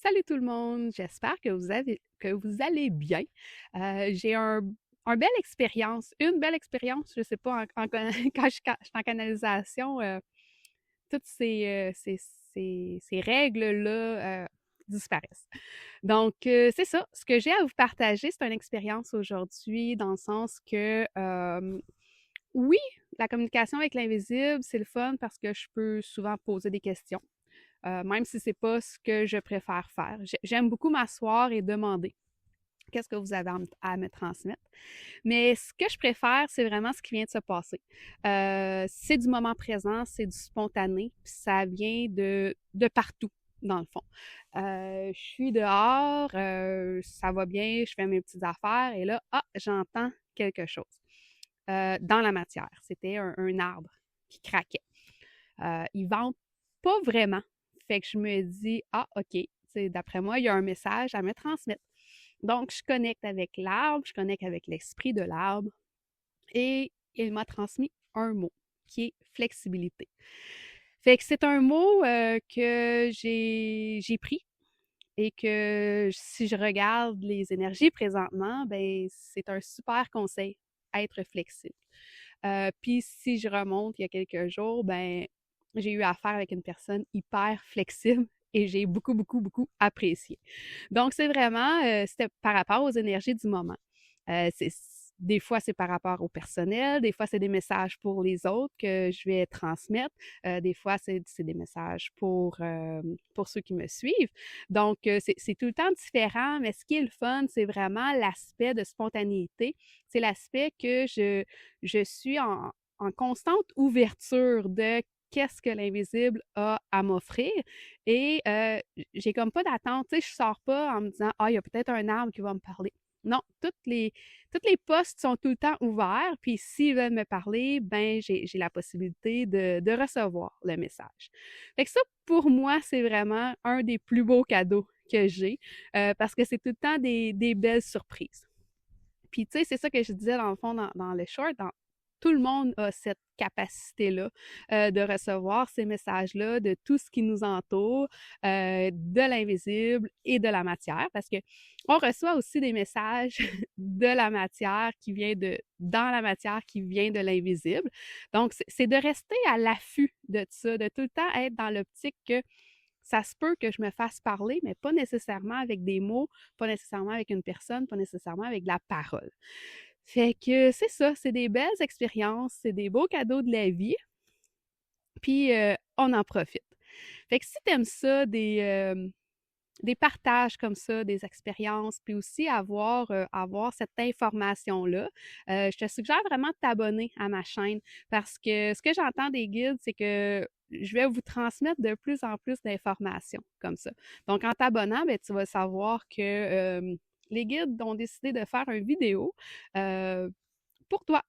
Salut tout le monde, j'espère que vous allez bien. J'ai un belle expérience, une belle expérience, je sais pas, quand je suis en canalisation, toutes ces règles-là disparaissent. Donc, c'est ça. Ce que j'ai à vous partager, c'est une expérience aujourd'hui dans le sens que, oui, la communication avec l'invisible, c'est le fun parce que je peux souvent poser des questions même si c'est pas ce que je préfère faire. J'aime beaucoup m'asseoir et demander qu'est-ce que vous avez à me transmettre. Mais ce que je préfère, c'est vraiment ce qui vient de se passer. C'est du moment présent, c'est du spontané, puis ça vient de partout, dans le fond. Je suis dehors, ça va bien, je fais mes petites affaires, et là, j'entends quelque chose dans la matière. C'était un arbre qui craquait. Il vente pas vraiment. Fait que je me dis, OK, d'après moi, il y a un message à me transmettre. Donc, je connecte avec l'arbre, je connecte avec l'esprit de l'arbre et il m'a transmis un mot qui est flexibilité. Fait que c'est un mot que j'ai pris et que si je regarde les énergies présentement, ben c'est un super conseil, être flexible. Puis si je remonte il y a quelques jours, ben j'ai eu affaire avec une personne hyper flexible et j'ai beaucoup, beaucoup, beaucoup apprécié. Donc, c'est vraiment, c'était par rapport aux énergies du moment. C'est, des fois, c'est par rapport au personnel, des fois, c'est des messages pour les autres que je vais transmettre, des fois, c'est des messages pour ceux qui me suivent. Donc, c'est tout le temps différent, mais ce qui est le fun, c'est vraiment l'aspect de spontanéité. C'est l'aspect que je suis en constante ouverture de qu'est-ce que l'invisible a à m'offrir et j'ai comme pas d'attente, tu sais, je sors pas en me disant il y a peut-être un arbre qui va me parler. Non, toutes les postes sont tout le temps ouverts, puis s'ils veulent me parler, ben j'ai la possibilité de recevoir le message. Fait que ça, pour moi, c'est vraiment un des plus beaux cadeaux que j'ai, parce que c'est tout le temps des belles surprises. Puis, tu sais, c'est ça que je disais dans le fond, dans le short, tout le monde a cette capacité-là de recevoir ces messages-là de tout ce qui nous entoure, de l'invisible et de la matière, parce que on reçoit aussi des messages de la matière qui vient dans la matière qui vient de l'invisible. Donc, c'est de rester à l'affût de ça, de tout le temps être dans l'optique que ça se peut que je me fasse parler, mais pas nécessairement avec des mots, pas nécessairement avec une personne, pas nécessairement avec de la parole. Fait que c'est ça, c'est des belles expériences, c'est des beaux cadeaux de la vie, puis on en profite. Fait que si t'aimes ça, des partages comme ça, des expériences, puis aussi avoir cette information-là, je te suggère vraiment de t'abonner à ma chaîne parce que ce que j'entends des guides, c'est que je vais vous transmettre de plus en plus d'informations comme ça. Donc, en t'abonnant, ben, tu vas savoir que les guides ont décidé de faire une vidéo euh, pour toi.